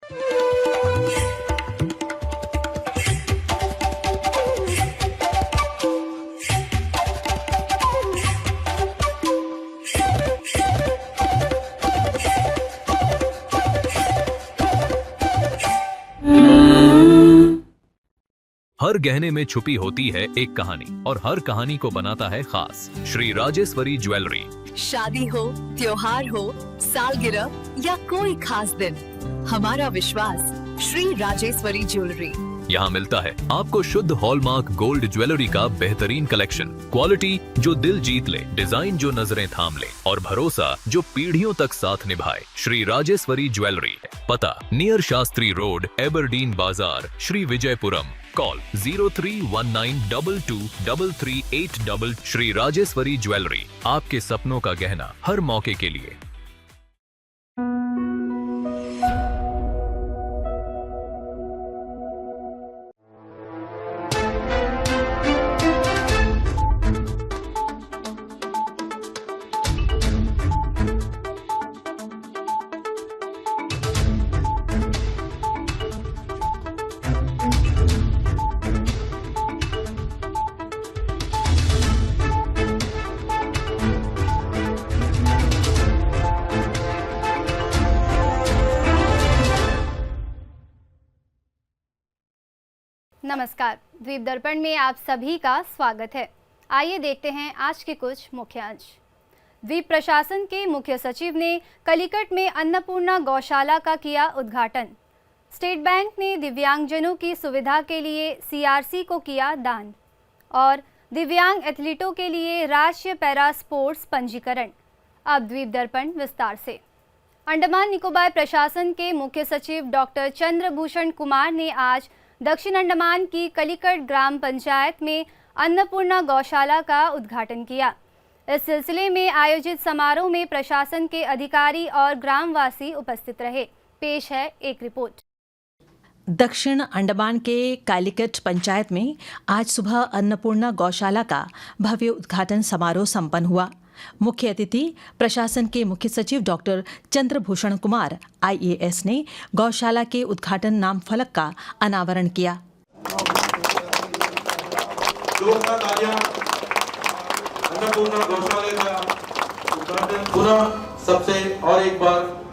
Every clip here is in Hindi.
हर गहने में छुपी होती है एक कहानी और हर कहानी को बनाता है खास। श्री राजेश्वरी ज्वेलरी। शादी हो, त्योहार हो, सालगिरह या कोई खास दिन, हमारा विश्वास श्री राजेश्वरी ज्वेलरी। यहाँ मिलता है आपको शुद्ध हॉलमार्क गोल्ड ज्वेलरी का बेहतरीन कलेक्शन, क्वालिटी जो दिल जीत ले, डिजाइन जो नजरें थाम ले और भरोसा जो पीढ़ियों तक साथ निभाए। श्री राजेश्वरी ज्वेलरी, पता नियर शास्त्री रोड, एबरडीन बाजार, श्री विजयपुरम। कॉल 0319223338। श्री राजेश्वरी ज्वेलरी, आपके सपनों का गहना हर मौके के लिए। नमस्कार, द्वीप दर्पण में आप सभी का स्वागत है। आइए देखते हैं आज के कुछ मुख्य अंश। द्वीप प्रशासन के मुख्य सचिव ने कलिकट में अन्नपूर्णा गौशाला का किया उद्घाटन। स्टेट बैंक ने दिव्यांगजनों की सुविधा के लिए सीआरसी को किया दान। और दिव्यांग एथलीटों के लिए राष्ट्रीय पैरा स्पोर्ट्स पंजीकरण। अब द्वीप दर्पण विस्तार से। अंडमान निकोबार प्रशासन के मुख्य सचिव डॉक्टर चंद्रभूषण कुमार ने आज दक्षिण अंडमान की कलिकट ग्राम पंचायत में अन्नपूर्णा गौशाला का उद्घाटन किया। इस सिलसिले में आयोजित समारोह में प्रशासन के अधिकारी और ग्रामवासी उपस्थित रहे। पेश है एक रिपोर्ट। दक्षिण अंडमान के कालिकट पंचायत में आज सुबह अन्नपूर्णा गौशाला का भव्य उद्घाटन समारोह संपन्न हुआ। मुख्य अतिथि प्रशासन के मुख्य सचिव डॉक्टर चंद्रभूषण कुमार आईएएस ने गौशाला के उद्घाटन नाम फलक का अनावरण किया। अन्नपूर्णा गौशाला का उद्घाटन पुनः सबसे और एक बार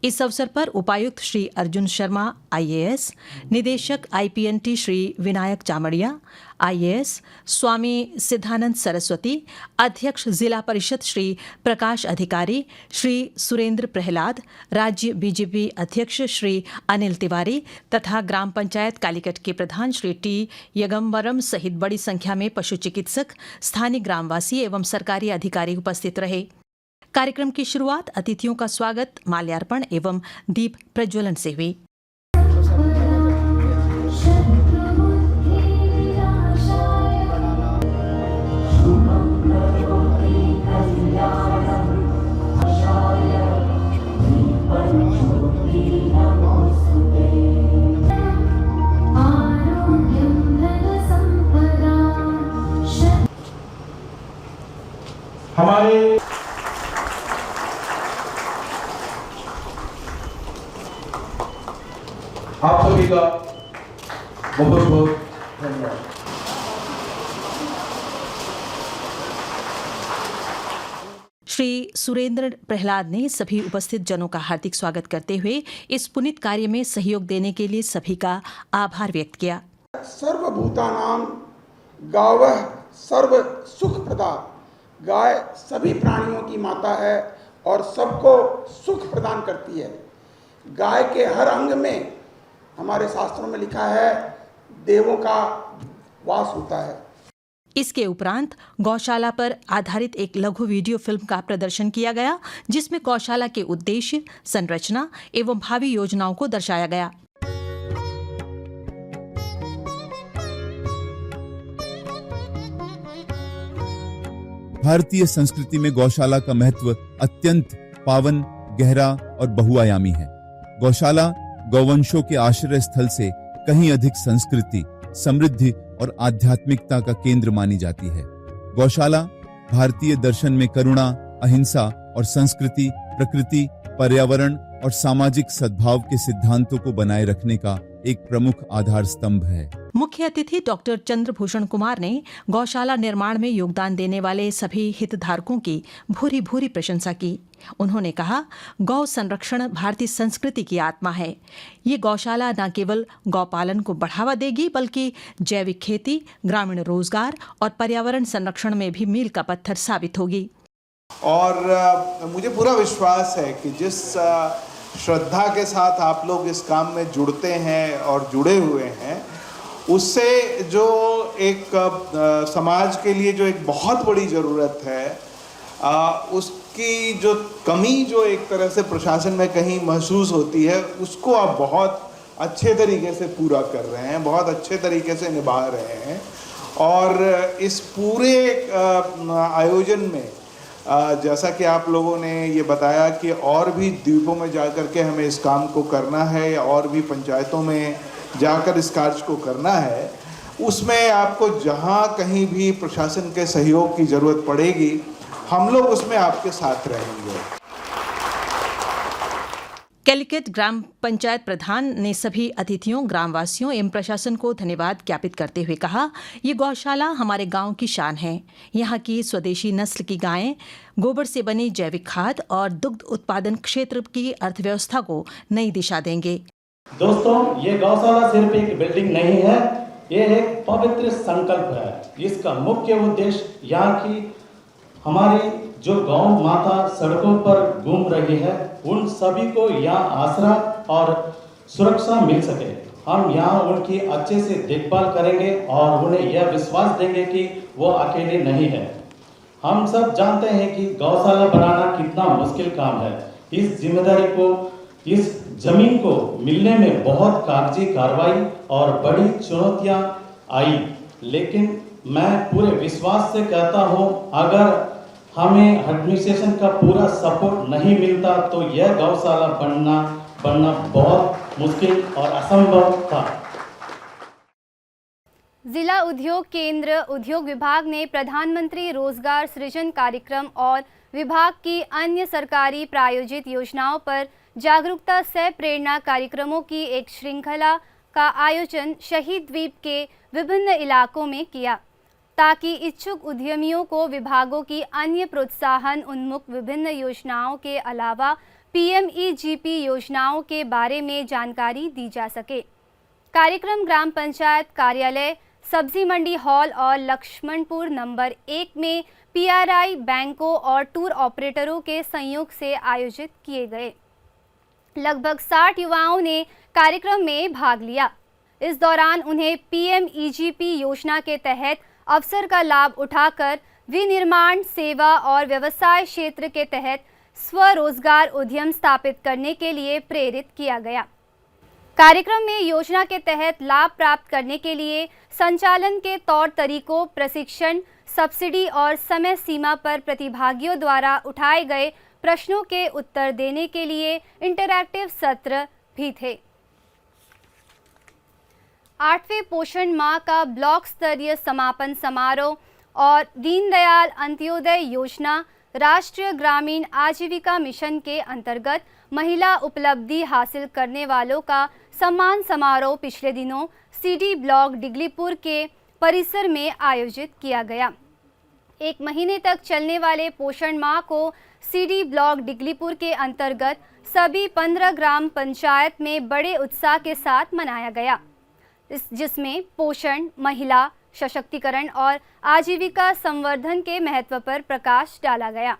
इस अवसर पर उपायुक्त श्री अर्जुन शर्मा आईएएस, निदेशक आईपीएनटी श्री विनायक चामड़िया आईएएस, स्वामी सिद्धानंद सरस्वती, अध्यक्ष जिला परिषद श्री प्रकाश अधिकारी, श्री सुरेंद्र प्रहलाद, राज्य बीजेपी अध्यक्ष श्री अनिल तिवारी तथा ग्राम पंचायत कालिकट के प्रधान श्री टी यगम्बरम सहित बड़ी संख्या में पशु चिकित्सक, स्थानीय ग्रामवासी एवं सरकारी अधिकारी उपस्थित रहे। कार्यक्रम की शुरुआत अतिथियों का स्वागत, माल्यार्पण एवं दीप प्रज्वलन से हुई। हमारे आप सभी का बहुत बहुत धन्यवाद। श्री सुरेंद्र प्रहलाद ने सभी उपस्थित जनों का हार्दिक स्वागत करते हुए इस पुनीत कार्य में सहयोग देने के लिए सभी का आभार व्यक्त किया। सर्वभूतानां गावः सर्व सुख प्रदा। गाय सभी प्राणियों की माता है और सबको सुख प्रदान करती है। गाय के हर अंग में हमारे शास्त्रों में लिखा है देवों का वास होता है। इसके उपरांत गौशाला पर आधारित एक लघु वीडियो फिल्म का प्रदर्शन किया गया, जिसमें गौशाला के उद्देश्य, संरचना एवं भावी योजनाओं को दर्शाया गया। भारतीय संस्कृति में गौशाला का महत्व अत्यंत पावन, गहरा और बहुआयामी है। गौशाला गौवंशों के आश्रय स्थल से कहीं अधिक संस्कृति, समृद्धि और आध्यात्मिकता का केंद्र मानी जाती है। गौशाला भारतीय दर्शन में करुणा, अहिंसा और संस्कृति, प्रकृति, पर्यावरण और सामाजिक सद्भाव के सिद्धांतों को बनाए रखने का एक प्रमुख आधार स्तंभ है। मुख्य अतिथि डॉक्टर चंद्रभूषण कुमार ने गौशाला निर्माण में योगदान देने वाले सभी हितधारकों की भूरी भूरी प्रशंसा की। उन्होंने कहा, गौ संरक्षण भारतीय संस्कृति की आत्मा है। ये गौशाला न केवल गौपालन को बढ़ावा देगी बल्कि जैविक खेती, ग्रामीण रोजगार और पर्यावरण संरक्षण में भी मील का पत्थर साबित होगी। और मुझे पूरा विश्वास है कि जिस श्रद्धा के साथ आप लोग इस काम में जुड़ते हैं और जुड़े हुए हैं, उससे जो एक समाज के लिए जो एक बहुत बड़ी ज़रूरत है, उसकी जो कमी जो एक तरह से प्रशासन में कहीं महसूस होती है, उसको आप बहुत अच्छे तरीके से पूरा कर रहे हैं, बहुत अच्छे तरीके से निभा रहे हैं। और इस पूरे आयोजन में जैसा कि आप लोगों ने ये बताया कि और भी द्वीपों में जाकर के हमें इस काम को करना है, और भी पंचायतों में जाकर इस कार्य को करना है, उसमें आपको जहाँ कहीं भी प्रशासन के सहयोग की ज़रूरत पड़ेगी, हम लोग उसमें आपके साथ रहेंगे। कैलिकट ग्राम पंचायत प्रधान ने सभी अतिथियों, ग्रामवासियों एवं प्रशासन को धन्यवाद ज्ञापित करते हुए कहा, ये गौशाला हमारे गांव की शान है। यहाँ की स्वदेशी नस्ल की गायें गोबर से बनी जैविक खाद और दुग्ध उत्पादन क्षेत्र की अर्थव्यवस्था को नई दिशा देंगे। दोस्तों, ये गौशाला सिर्फ एक बिल्डिंग नहीं है, ये एक पवित्र संकल्प है। इसका मुख्य उद्देश्य यहाँ की हमारी जो गौ माता सड़कों पर घूम रही है, उन सभी को यहाँ आसरा और सुरक्षा मिल सके। हम यहाँ उनकी अच्छे से देखभाल करेंगे और उन्हें यह विश्वास देंगे कि वो अकेले नहीं है। हम सब जानते हैं कि गौशाला बनाना कितना मुश्किल काम है। इस जिम्मेदारी को, इस जमीन को मिलने में बहुत कागजी कार्रवाई और बड़ी चुनौतियाँ आई, लेकिन मैं पूरे विश्वास से कहता हूँ, अगर हमें एडमिनिस्ट्रेशन का पूरा सपोर्ट नहीं मिलता तो यह गौशाला बनना बहुत मुश्किल और असंभव था। जिला उद्योग केंद्र उद्योग विभाग ने प्रधानमंत्री रोजगार सृजन कार्यक्रम और विभाग की अन्य सरकारी प्रायोजित योजनाओं पर जागरूकता सह प्रेरणा कार्यक्रमों की एक श्रृंखला का आयोजन शहीद द्वीप के विभिन्न इलाकों में किया, ताकि इच्छुक उद्यमियों को विभागों की अन्य प्रोत्साहन उन्मुख विभिन्न योजनाओं के अलावा PMEGP योजनाओं के बारे में जानकारी दी जा सके। कार्यक्रम ग्राम पंचायत कार्यालय, सब्जी मंडी हॉल और लक्ष्मणपुर नंबर 1 में PRI बैंकों और टूर ऑपरेटरों के संयोग से आयोजित किए गए। लगभग 60 युवाओं ने कार्यक्रम में भाग लिया। इस दौरान उन्हें PMEGP योजना के तहत अवसर का लाभ उठाकर विनिर्माण, सेवा और व्यवसाय क्षेत्र के तहत स्वरोजगार उद्यम स्थापित करने के लिए प्रेरित किया गया। कार्यक्रम में योजना के तहत लाभ प्राप्त करने के लिए संचालन के तौर तरीकों, प्रशिक्षण, सब्सिडी और समय सीमा पर प्रतिभागियों द्वारा उठाए गए प्रश्नों के उत्तर देने के लिए इंटरैक्टिव सत्र भी थे। 8वें पोषण माह का ब्लॉक स्तरीय समापन समारोह और दीनदयाल अंत्योदय योजना राष्ट्रीय ग्रामीण आजीविका मिशन के अंतर्गत महिला उपलब्धि हासिल करने वालों का सम्मान समारोह पिछले दिनों CD ब्लॉक डिगलीपुर के परिसर में आयोजित किया गया। 1 महीने तक चलने वाले पोषण माह को CD ब्लॉक डिगलीपुर के अंतर्गत सभी 15 ग्राम पंचायत में बड़े उत्साह के साथ मनाया गया, जिसमें पोषण, महिला सशक्तिकरण और आजीविका संवर्धन के महत्व पर प्रकाश डाला गया।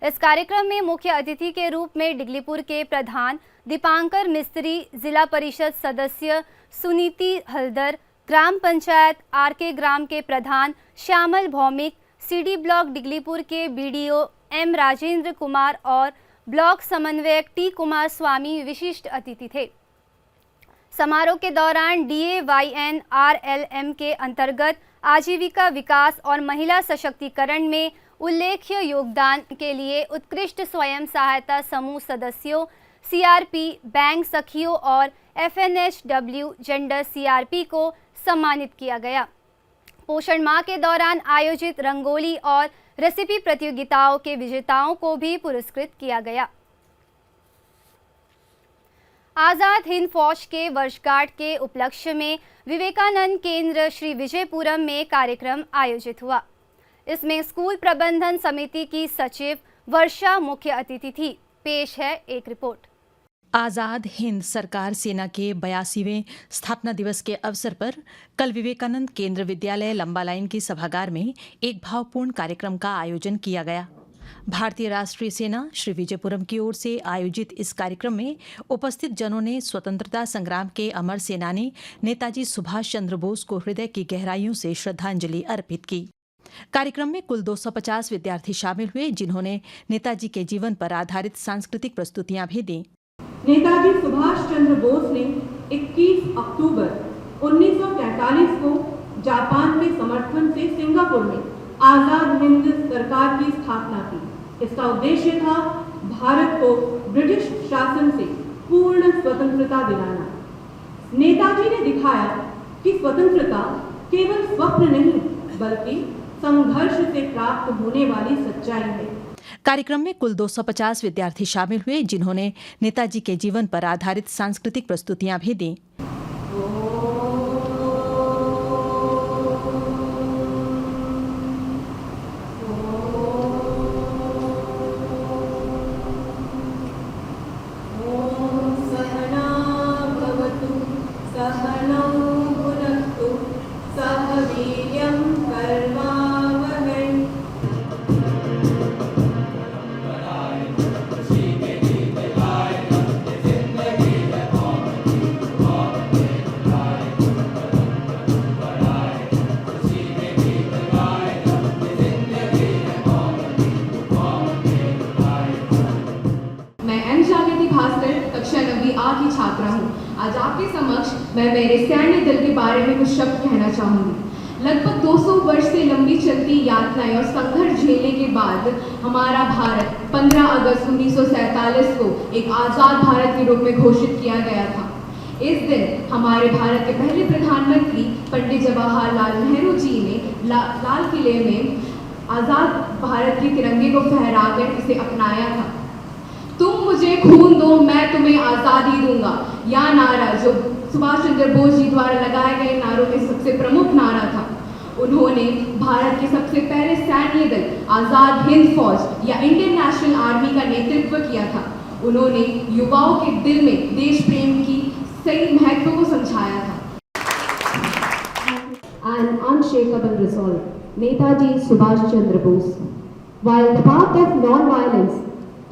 इस कार्यक्रम में मुख्य अतिथि के रूप में डिगलीपुर के प्रधान दीपांकर मिस्त्री, जिला परिषद सदस्य सुनीति हल्दर, ग्राम पंचायत RK ग्राम के प्रधान श्यामल भौमिक, CD ब्लॉक डिगलीपुर के BDO M राजेंद्र कुमार और ब्लॉक समन्वयक T कुमार स्वामी विशिष्ट अतिथि थे। समारोह के दौरान DAYN RLM के अंतर्गत आजीविका विकास और महिला सशक्तिकरण में उल्लेख्य योगदान के लिए उत्कृष्ट स्वयं सहायता समूह सदस्यों, सीआरपी, बैंक सखियों और FNHW जेंडर CRP को सम्मानित किया गया। पोषण माह के दौरान आयोजित रंगोली और रेसिपी प्रतियोगिताओं के विजेताओं को भी पुरस्कृत किया गया। आज़ाद हिंद फौज के वर्षगांठ के उपलक्ष्य में विवेकानंद केंद्र श्री विजयपुरम में कार्यक्रम आयोजित हुआ। इसमें स्कूल प्रबंधन समिति की सचिव वर्षा मुख्य अतिथि थी। पेश है एक रिपोर्ट। आज़ाद हिंद सरकार सेना के 82वें स्थापना दिवस के अवसर पर कल विवेकानंद केंद्र विद्यालय लंबा लाइन की सभागार में एक भावपूर्ण कार्यक्रम का आयोजन किया गया। भारतीय राष्ट्रीय सेना श्री विजयपुरम की ओर से आयोजित इस कार्यक्रम में उपस्थित जनों ने स्वतंत्रता संग्राम के अमर सेनानी नेताजी सुभाष चंद्र बोस को हृदय की गहराइयों से श्रद्धांजलि अर्पित की। कार्यक्रम में कुल 250 विद्यार्थी शामिल हुए, जिन्होंने नेताजी के जीवन पर आधारित सांस्कृतिक प्रस्तुतियां भी दी। नेताजी सुभाष चंद्र बोस ने 21 अक्टूबर 1943 को जापान के समर्थन से सिंगापुर में आजाद हिंद सरकार की स्थापना की। इसका उद्देश्य था भारत को ब्रिटिश शासन से पूर्ण स्वतंत्रता दिलाना। नेताजी ने दिखाया कि स्वतंत्रता केवल स्वप्न नहीं बल्कि संघर्ष से प्राप्त होने वाली सच्चाई है। कार्यक्रम में कुल 250 विद्यार्थी शामिल हुए, जिन्होंने नेताजी के जीवन पर आधारित सांस्कृतिक प्रस्तुतियां भी दी। की छात्रा हूँ। आज आपके समक्ष मैं मेरे सैन्य दल के बारे में कुछ शब्द कहना चाहूँगी। लगभग 200 वर्ष से लंबी चलती यातनाएं और संघर्ष झेलने के बाद हमारा भारत 15 अगस्त 1947 को एक आज़ाद भारत के रूप में घोषित किया गया था। इस दिन हमारे भारत के पहले प्रधानमंत्री पंडित जवाहरलाल नेहरू जी ने लाल किले में आज़ाद भारत के तिरंगे को फहराकर इसे अपनाया था। तुम मुझे खून दो, मैं तुम्हें आज़ादी दूंगा, यह नारा जो सुभाष चंद्र बोस जी द्वारा लगाए गए नारों में सबसे प्रमुख नारा था। उन्होंने भारत के सबसे पहले सैन्य दल आज़ाद हिंद फौज या इंडियन नेशनल आर्मी का नेतृत्व किया था। उन्होंने युवाओं के दिल में देश प्रेम की सही महत्व को समझाया था। An unshakable resolve, Netaji Subhash Chandra Bose. While the path of non-violence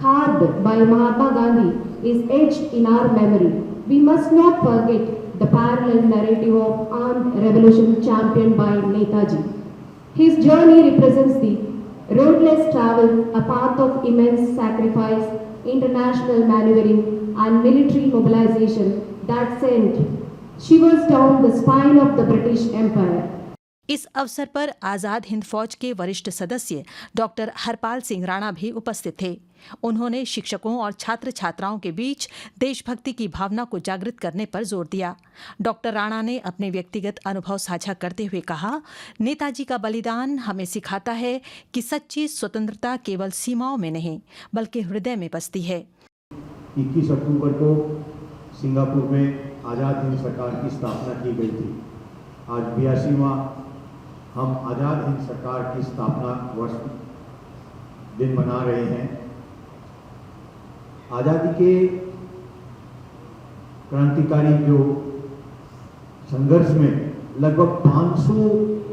carved by Mahatma Gandhi is etched in our memory, we must not forget the parallel narrative of armed revolution championed by Netaji. His journey represents the roadless travel, a path of immense sacrifice, international maneuvering and military mobilization that sent shivers down the spine of the British Empire. इस अवसर पर आज़ाद हिंद फौज के वरिष्ठ सदस्य डॉक्टर हरपाल सिंह राणा भी उपस्थित थे। उन्होंने शिक्षकों और छात्र छात्राओं के बीच देशभक्ति की भावना को जागृत करने पर जोर दिया। डॉक्टर राणा ने अपने व्यक्तिगत अनुभव साझा करते हुए कहा, नेताजी का बलिदान हमें सिखाता है कि सच्ची स्वतंत्रता केवल सीमाओं में नहीं बल्कि हृदय में बसती है। 21 अक्टूबर को सिंगापुर में आज़ाद हिंद सरकार की स्थापना की गई थी। आज 82वां हम आज़ाद हिंद सरकार की स्थापना वर्ष दिन मना रहे हैं। आज़ादी के क्रांतिकारी जो संघर्ष में लगभग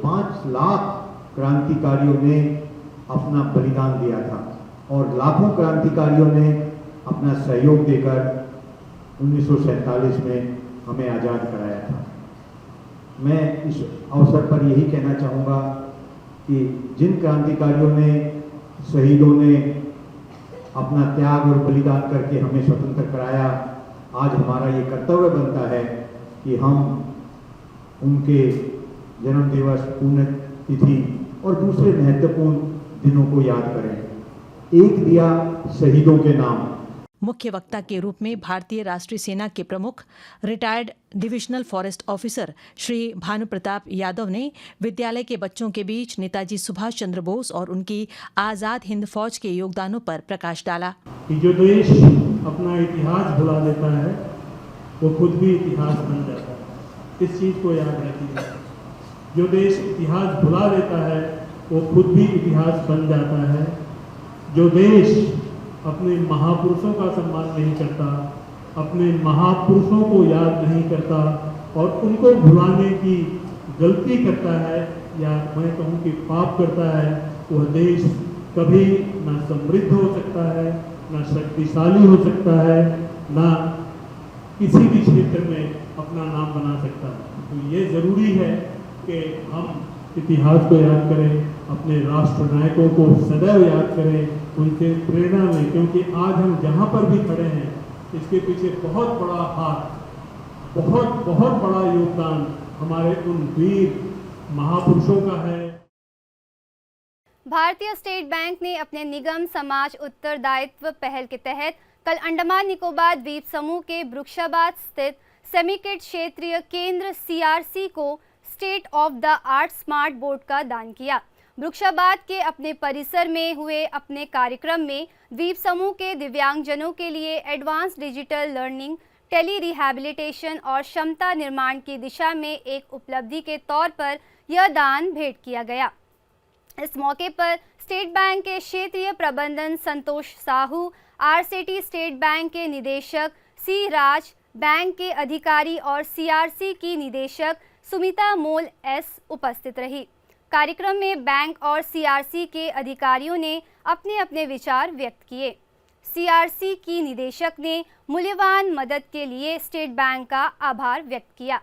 5 लाख क्रांतिकारियों ने अपना बलिदान दिया था और लाखों क्रांतिकारियों ने अपना सहयोग देकर 1947 में हमें आज़ाद कराया था। मैं इस अवसर पर यही कहना चाहूँगा कि जिन क्रांतिकारियों ने, शहीदों ने अपना त्याग और बलिदान करके हमें स्वतंत्र कराया, आज हमारा ये कर्तव्य बनता है कि हम उनके जन्म दिवस, पुण्यतिथि और दूसरे महत्वपूर्ण दिनों को याद करें। एक दिया शहीदों के नाम। मुख्य वक्ता के रूप में भारतीय राष्ट्रीय सेना के प्रमुख retired divisional forest officer Shri Bhanu Pratap Yadav ने विद्यालय के बच्चों के बीच नेताजी सुभाष चंद्र बोस और उनकी आज़ाद हिंद फौज के योगदानों पर प्रकाश डाला। कि जो देश अपना इतिहास भुला देता है वो खुद भी इतिहास बन जाता है। इस चीज़ को याद रखिए। जो देश इतिहास भुला देता है वो खुद भी इतिहास बन जाता है। जो देश अपने महापुरुषों का सम्मान नहीं करता, अपने महापुरुषों को याद नहीं करता और उनको भुलाने की गलती करता है या मैं कहूँ कि पाप करता है, वह देश कभी ना समृद्ध हो सकता है, ना शक्तिशाली हो सकता है, ना किसी भी क्षेत्र में अपना नाम बना सकता है। तो ये ज़रूरी है कि हम इतिहास को याद करें, अपने राष्ट्र नायकों को सदैव याद करें, उनसे प्रेरणा लें, क्योंकि आज हम जहाँ पर भी खड़े हैं इसके पीछे बहुत बड़ा हाथ, बहुत बड़ा योगदान हमारे उन वीर महापुरुषों का है। भारतीय स्टेट बैंक ने अपने निगम समाज उत्तरदायित्व पहल के तहत कल अंडमान निकोबार द्वीप समूह के वृक्षाबाद स्थित सेमीकिट क्षेत्रीय केंद्र CRC को state of the art smart board का दान किया। वृक्षाबाद के अपने परिसर में हुए अपने कार्यक्रम में द्वीप समूह के दिव्यांगजनों के लिए advance digital learning, telerehabilitation और क्षमता निर्माण की दिशा में एक उपलब्धि के तौर पर यह दान भेंट किया गया। इस मौके पर स्टेट बैंक के क्षेत्रीय प्रबंधन संतोष साहू, RCT स्टेट बैंक के निदेशक C राज, बैंक के अधिकारी और CRC की निदेशक सुमिता मोल S उपस्थित रही। कार्यक्रम में बैंक और CRC के अधिकारियों ने अपने अपने विचार व्यक्त किए। CRC की निदेशक ने मूल्यवान मदद के लिए स्टेट बैंक का आभार व्यक्त किया।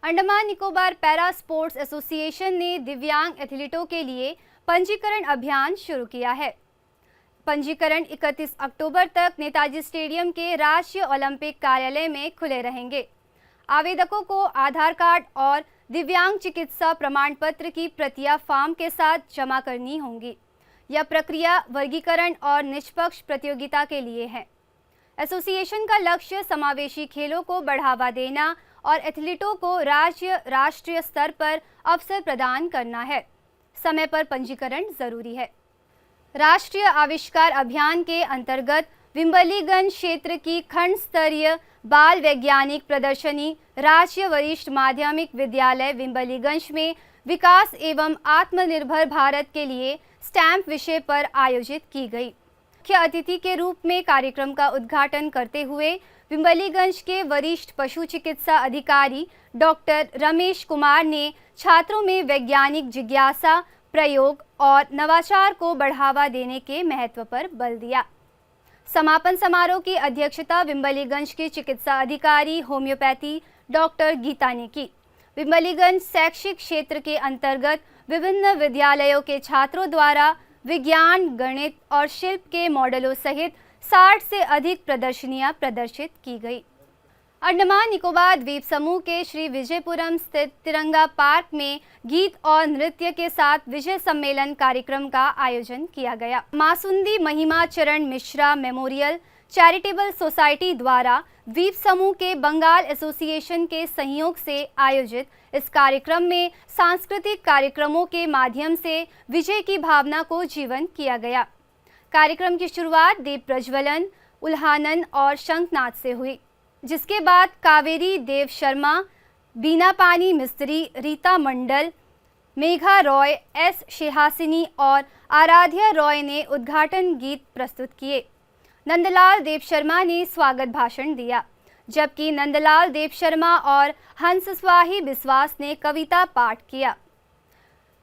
Andaman Nicobar para sports association ने दिव्यांग एथलीटों के लिए पंजीकरण अभियान शुरू किया है। पंजीकरण 31 अक्टूबर तक नेताजी स्टेडियम के राष्ट्रीय ओलंपिक कार्यालय में खुले रहेंगे। आवेदकों को आधार कार्ड और दिव्यांग चिकित्सा प्रमाण पत्र की प्रतियां फॉर्म के साथ जमा करनी होंगी। यह प्रक्रिया वर्गीकरण और निष्पक्ष प्रतियोगिता के लिए है। एसोसिएशन का लक्ष्य समावेशी खेलों को बढ़ावा देना और एथलीटों को राज्य राष्ट्रीय स्तर पर अवसर प्रदान करना है। समय पर पंजीकरण जरूरी है। राष्ट्रीय आविष्कार अभियान के अंतर्गत विम्बलीगंज क्षेत्र की खंड स्तरीय बाल वैज्ञानिक प्रदर्शनी राज्य वरिष्ठ माध्यमिक विद्यालय विम्बलीगंज में विकास एवं आत्मनिर्भर भारत के लिए स्टैम्प विषय पर आयोजित की गई। मुख्य अतिथि के रूप में कार्यक्रम का उद्घाटन करते हुए विम्बलीगंज के वरिष्ठ पशु चिकित्सा अधिकारी डॉक्टर रमेश कुमार ने छात्रों में वैज्ञानिक जिज्ञासा, प्रयोग और नवाचार को बढ़ावा देने के महत्व पर बल दिया। समापन समारोह की अध्यक्षता विम्बलीगंज के चिकित्सा अधिकारी होम्योपैथी डॉक्टर गीता ने की। विम्बलीगंज शैक्षिक क्षेत्र के अंतर्गत विभिन्न विद्यालयों के छात्रों द्वारा विज्ञान, गणित और शिल्प के मॉडलों सहित 60 से अधिक प्रदर्शनियां प्रदर्शित की गई। अंडमान निकोबार द्वीप समूह के श्री विजयपुरम स्थित तिरंगा पार्क में गीत और नृत्य के साथ विजय सम्मेलन कार्यक्रम का आयोजन किया गया। मासुंदी महिमा चरण मिश्रा मेमोरियल चैरिटेबल सोसाइटी द्वारा द्वीप समूह के बंगाल एसोसिएशन के सहयोग से आयोजित इस कार्यक्रम में सांस्कृतिक कार्यक्रमों के माध्यम से विजय की भावना को जीवंत किया गया। कार्यक्रम की शुरुआत दीप प्रज्वलन, उल्हानन और शंखनाद से हुई, जिसके बाद कावेरी देव शर्मा, बीना पानी मिस्त्री, रीता मंडल, मेघा रॉय, S शेहासिनी और आराध्या रॉय ने उद्घाटन गीत प्रस्तुत किए। नंदलाल देव शर्मा ने स्वागत भाषण दिया, जबकि नंदलाल देव शर्मा और हंसस्वाही बिस्वास ने कविता पाठ किया।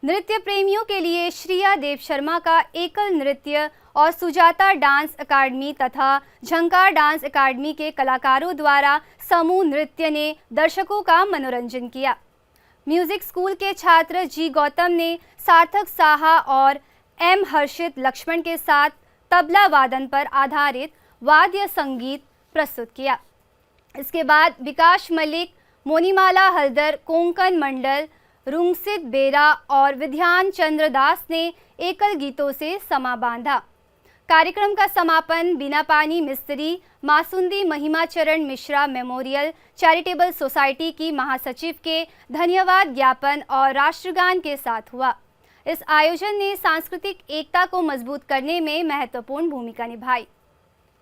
नृत्य प्रेमियों के लिए श्रिया देव शर्मा का एकल नृत्य और सुजाता डांस अकादमी तथा झंकार डांस अकादमी के कलाकारों द्वारा समूह नृत्य ने दर्शकों का मनोरंजन किया। म्यूजिक स्कूल के छात्र जी गौतम ने सार्थक साहा और M हर्षित लक्ष्मण के साथ तबला वादन पर आधारित वाद्य संगीत प्रस्तुत किया। इसके बाद विकास मलिक, मोनीमाला हल्दर, कोंकण मंडल, रुंगसित बेरा और विध्यान चंद्र दास ने एकल गीतों से समा बांधा। कार्यक्रम का समापन Binapani Mistry Masundi Mahimacharan Mishra memorial charitable society की महासचिव के धन्यवाद ज्ञापन और राष्ट्रगान के साथ हुआ। इस आयोजन ने सांस्कृतिक एकता को मजबूत करने में महत्वपूर्ण भूमिका निभाई।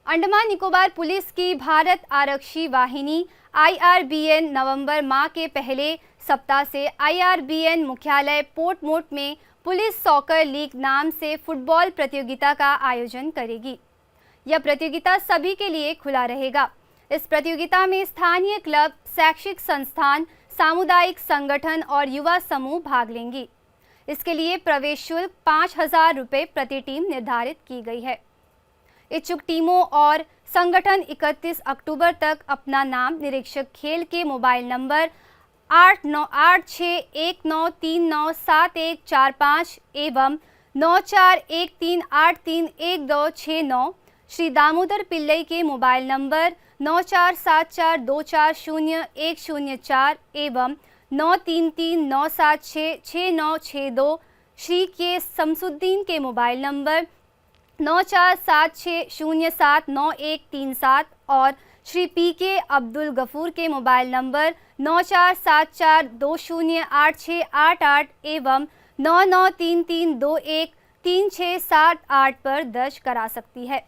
अंडमान निकोबार पुलिस की भारत आरक्षी वाहिनी IRBN नवंबर माह के पहले सप्ताह से IRBN मुख्यालय पोर्टमोट में पुलिस सॉकर लीग नाम से फुटबॉल प्रतियोगिता का आयोजन करेगी। यह प्रतियोगिता सभी के लिए खुला रहेगा। इस प्रतियोगिता में स्थानीय क्लब, शैक्षिक संस्थान, सामुदायिक संगठन और युवा समूह भाग लेंगी। इसके लिए प्रवेश शुल्क 5,000 रुपये प्रति टीम निर्धारित की गई है। इच्छुक टीमों और संगठन 31 अक्टूबर तक अपना नाम निरीक्षक खेल के मोबाइल नंबर 898619397145 एवं 9413831269, श्री दामोदर पिल्लई के मोबाइल नंबर 9474240104 एवं 9339766962, श्री के शमसुद्दीन के मोबाइल नंबर 9476079137 और श्री PK अब्दुल गफूर के मोबाइल नंबर 9474208688 एवं 9933213678 पर दर्ज करा सकती है।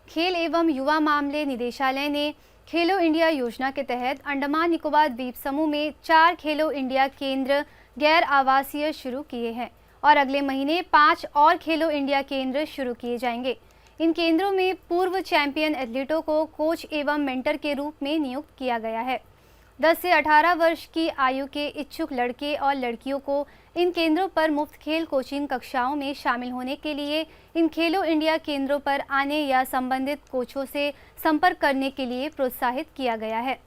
खेल एवं युवा मामले निदेशालय ने खेलो इंडिया योजना के तहत अंडमान निकोबार द्वीप समूह में 4 खेलो इंडिया केंद्र गैर आवासीय शुरू किए हैं और अगले महीने 5 और खेलो इंडिया केंद्र शुरू किए जाएंगे। इन केंद्रों में पूर्व चैंपियन एथलीटों को कोच एवं मेंटर के रूप में नियुक्त किया गया है। 10 से 18 वर्ष की आयु के इच्छुक लड़के और लड़कियों को इन केंद्रों पर मुफ्त खेल कोचिंग कक्षाओं में शामिल होने के लिए इन खेलो इंडिया केंद्रों पर आने या संबंधित कोचों से संपर्क करने के लिए प्रोत्साहित किया गया है।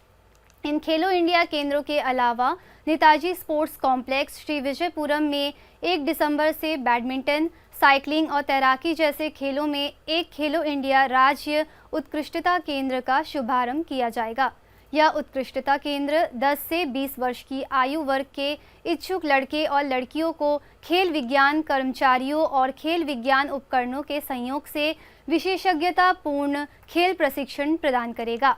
इन खेलो इंडिया केंद्रों के अलावा नेताजी स्पोर्ट्स कॉम्प्लेक्स श्री विजयपुरम में 1 दिसंबर से बैडमिंटन, साइकिलिंग और तैराकी जैसे खेलों में एक खेलो इंडिया राज्य उत्कृष्टता केंद्र का शुभारंभ किया जाएगा। यह उत्कृष्टता केंद्र 10 से 20 वर्ष की आयु वर्ग के इच्छुक लड़के और लड़कियों को खेल विज्ञान कर्मचारियों और खेल विज्ञान उपकरणों के संयोग से विशेषज्ञतापूर्ण खेल प्रशिक्षण प्रदान करेगा।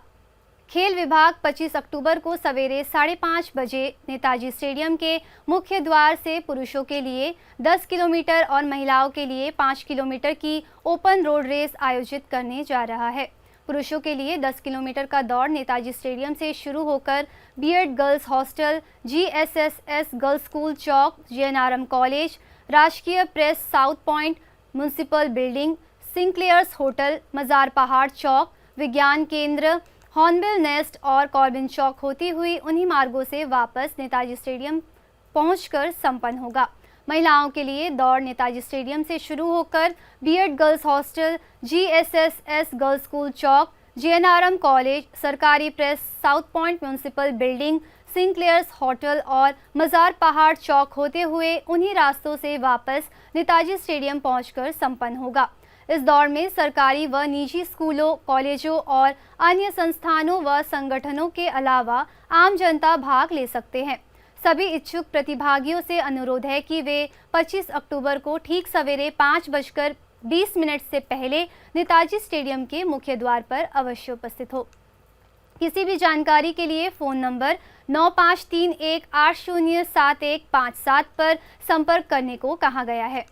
खेल विभाग 25 अक्टूबर को सवेरे 5:30 बजे नेताजी स्टेडियम के मुख्य द्वार से पुरुषों के लिए 10 किलोमीटर और महिलाओं के लिए 5 किलोमीटर की ओपन रोड रेस आयोजित करने जा रहा है। पुरुषों के लिए 10 किलोमीटर का दौड़ नेताजी स्टेडियम से शुरू होकर BEd girls hostel, GSSS girls school chowk, JNRM college, राजकीय press south point, municipal building, Sinclairs hotel, Mazar Pahar chowk, विज्ञान केंद्र, हॉर्नबिल नेस्ट और कॉर्बिन चौक होती हुई उन्हीं मार्गों से वापस नेताजी स्टेडियम पहुंचकर संपन्न होगा। महिलाओं के लिए दौड़ नेताजी स्टेडियम से शुरू होकर BEd girls hostel, GSSS girls school chowk, JNRM college, सरकारी press south point, municipal building, Sinclairs hotel और मजार पहाड़ चौक होते हुए उन्हीं रास्तों से वापस नेताजी स्टेडियम पहुंचकर संपन्न होगा। इस दौड़ में सरकारी व निजी स्कूलों, कॉलेजों और अन्य संस्थानों व संगठनों के अलावा आम जनता भाग ले सकते हैं। सभी इच्छुक प्रतिभागियों से अनुरोध है कि वे 25 अक्टूबर को ठीक सवेरे 5:20 से पहले नेताजी स्टेडियम के मुख्य द्वार पर अवश्य उपस्थित हो। किसी भी जानकारी के लिए फ़ोन नंबर 9531807157 पर संपर्क करने को कहा गया है।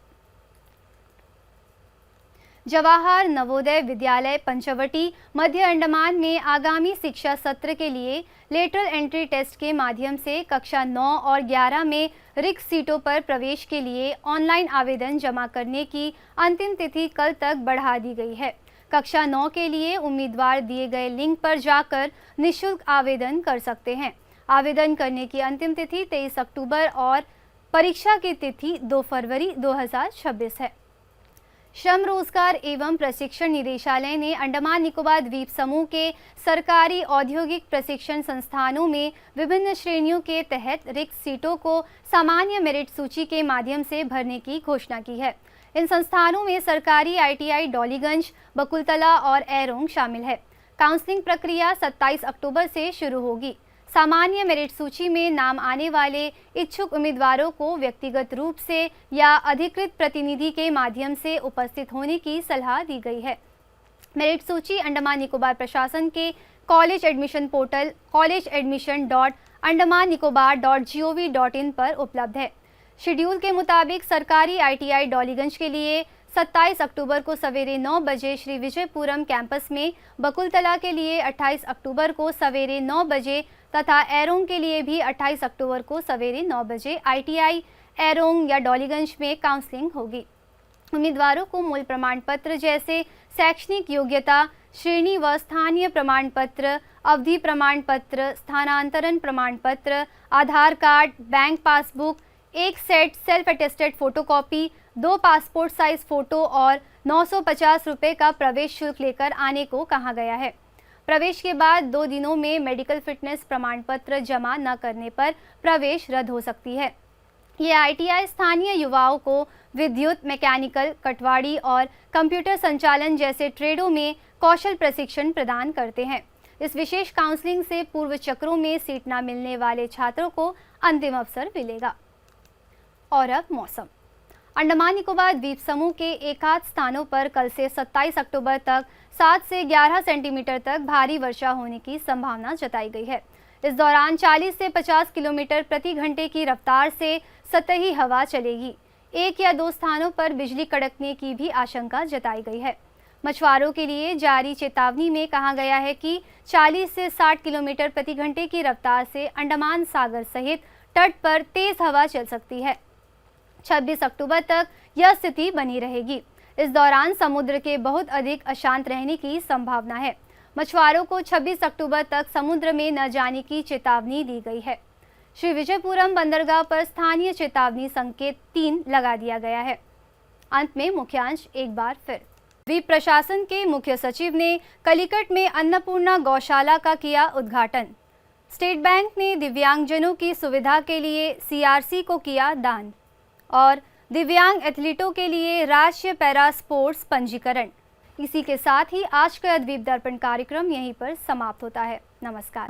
जवाहर नवोदय विद्यालय पंचवटी मध्य अंडमान में आगामी शिक्षा सत्र के लिए लेटरल एंट्री टेस्ट के माध्यम से कक्षा 9 और 11 में रिक्त सीटों पर प्रवेश के लिए ऑनलाइन आवेदन जमा करने की अंतिम तिथि कल तक बढ़ा दी गई है। कक्षा 9 के लिए उम्मीदवार दिए गए लिंक पर जाकर निःशुल्क आवेदन कर सकते हैं। आवेदन करने की अंतिम तिथि 23 अक्टूबर और परीक्षा की तिथि 2 फरवरी 2026 है। श्रम रोजगार एवं प्रशिक्षण निदेशालय ने अंडमान निकोबार द्वीप समूह के सरकारी औद्योगिक प्रशिक्षण संस्थानों में विभिन्न श्रेणियों के तहत रिक्त सीटों को सामान्य मेरिट सूची के माध्यम से भरने की घोषणा की है। इन संस्थानों में सरकारी ITI डॉलीगंज, बकुलतला और एरोंग शामिल है। काउंसलिंग प्रक्रिया 27 अक्टूबर से शुरू होगी। सामान्य मेरिट सूची में नाम आने वाले इच्छुक उम्मीदवारों को व्यक्तिगत रूप से या अधिकृत प्रतिनिधि के माध्यम से उपस्थित होने की सलाह दी गई है। मेरिट सूची अंडमान निकोबार प्रशासन के कॉलेज एडमिशन पोर्टल collegeadmission.andamannicobar.gov.in पर उपलब्ध है। शेड्यूल के मुताबिक सरकारी ITI डॉलीगंज के लिए 27 अक्टूबर को सवेरे 9 बजे श्री विजयपुरम कैंपस में, बकुलतला के लिए 28 अक्टूबर को सवेरे 9 बजे तथा एरोंग के लिए भी 28 अक्टूबर को सवेरे 9 बजे ITI एरोंग या डॉलीगंज में काउंसलिंग होगी। उम्मीदवारों को मूल प्रमाण पत्र जैसे शैक्षणिक योग्यता, श्रेणी व स्थानीय प्रमाण पत्र, अवधि प्रमाण पत्र, स्थानांतरण प्रमाण पत्र, आधार कार्ड, बैंक पासबुक, एक set self attested photocopy, 2 passport size photo और 950 रुपये का प्रवेश शुल्क लेकर आने को कहा गया है। प्रवेश के बाद 2 दिनों में मेडिकल फिटनेस प्रमाण पत्र जमा न करने पर प्रवेश रद्द हो सकती है। ये ITI स्थानीय युवाओं को विद्युत, मैकेनिकल, कटवाड़ी और कंप्यूटर संचालन जैसे ट्रेडों में कौशल प्रशिक्षण प्रदान करते हैं। इस विशेष काउंसलिंग से पूर्व चक्रों में सीट न मिलने वाले छात्रों को अंतिम अवसर मिलेगा। और अब मौसम। अंडमान निकोबार द्वीप समूह के एकाध स्थानों पर कल से 27 अक्टूबर तक 7 से 11 सेंटीमीटर तक भारी वर्षा होने की संभावना जताई गई है। इस दौरान 40 से 50 किलोमीटर प्रति घंटे की रफ्तार से सतही हवा चलेगी। 1 या 2 स्थानों पर बिजली कड़कने की भी आशंका जताई गई है। मछुआरों के लिए जारी चेतावनी में कहा गया है कि 40 से 60 किलोमीटर प्रति घंटे की रफ्तार से अंडमान सागर सहित तट पर तेज हवा चल सकती है। 26 अक्टूबर तक यह स्थिति बनी रहेगी। इस दौरान समुद्र के बहुत अधिक अशांत रहने की संभावना है। मछुआरों को 26 अक्टूबर तक समुद्र में न जाने की चेतावनी दी गई है। श्री विजयपुरम बंदरगाह पर स्थानीय चेतावनी संकेत 3 लगा दिया गया है। अंत में मुख्यांश एक बार फिर। द्वीप प्रशासन के मुख्य सचिव ने कलिकट में अन्नपूर्णा गौशाला का किया उद्घाटन। स्टेट बैंक ने दिव्यांगजनों की सुविधा के लिए CRC को किया दान। और दिव्यांग एथलीटों के लिए राष्ट्रीय पैरा स्पोर्ट्स पंजीकरण। इसी के साथ ही आज का द्वीप दर्पण कार्यक्रम यहीं पर समाप्त होता है। नमस्कार।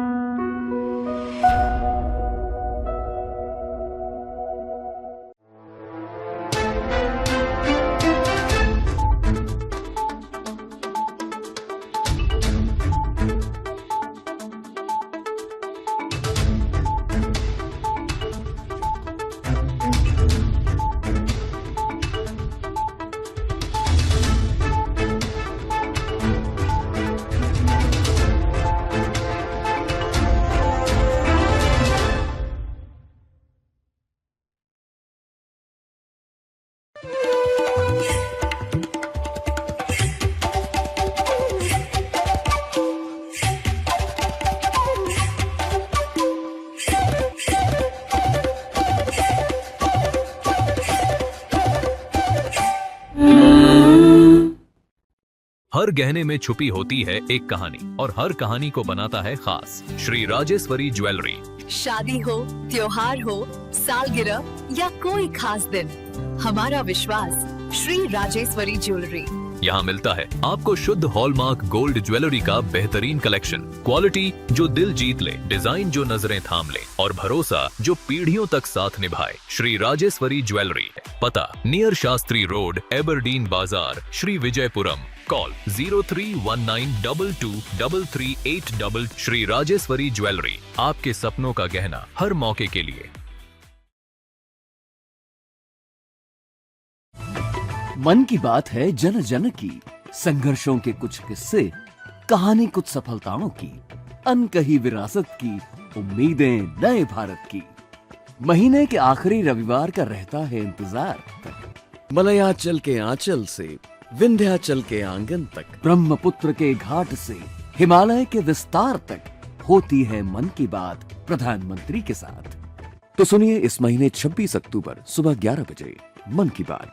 हर गहने में छुपी होती है एक कहानी और हर कहानी को बनाता है खास। श्री राजेश्वरी ज्वेलरी। शादी हो, त्योहार हो, सालगिरह या कोई खास दिन, हमारा विश्वास श्री राजेश्वरी ज्वेलरी। यहाँ मिलता है आपको शुद्ध हॉलमार्क गोल्ड ज्वेलरी का बेहतरीन कलेक्शन, क्वालिटी जो दिल जीत ले, डिजाइन जो नजरें थाम ले और भरोसा जो पीढ़ियों तक साथ निभाए। श्री राजेश्वरी ज्वेलरी, पता नियर शास्त्री रोड, एबरडीन बाजार, श्री विजयपुरम। कॉल 0319223338। श्री राजेश्वरी ज्वेलरी, आपके सपनों का गहना हर मौके के लिए। मन की बात है जन जन की, संघर्षों के कुछ किस्से, कहानी कुछ सफलताओं की, अनकही विरासत की, उम्मीदें नए भारत की। महीने के आखिरी रविवार का रहता है इंतजार। मलयाचल के आंचल से विंध्याचल के आंगन तक, ब्रह्मपुत्र के घाट से हिमालय के विस्तार तक होती है मन की बात प्रधानमंत्री के साथ। तो सुनिए इस महीने 26 अक्टूबर सुबह 11 बजे मन की बात,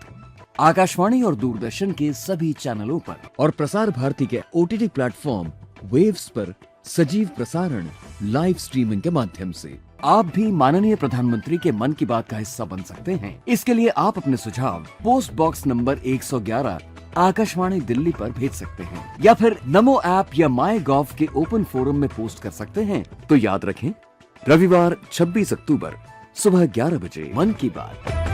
आकाशवाणी और दूरदर्शन के सभी चैनलों पर और प्रसार भारती के OTT प्लेटफॉर्म वेव्स पर सजीव प्रसारण लाइव स्ट्रीमिंग के माध्यम से। आप भी माननीय प्रधानमंत्री के मन की बात का हिस्सा बन सकते हैं। इसके लिए आप अपने सुझाव post box number 111 Akashvani Delhi पर भेज सकते हैं या फिर नमो ऐप या माई गॉव के ओपन फोरम में पोस्ट कर सकते हैं। तो याद रखें, रविवार 26 अक्टूबर सुबह 11 बजे मन की बात।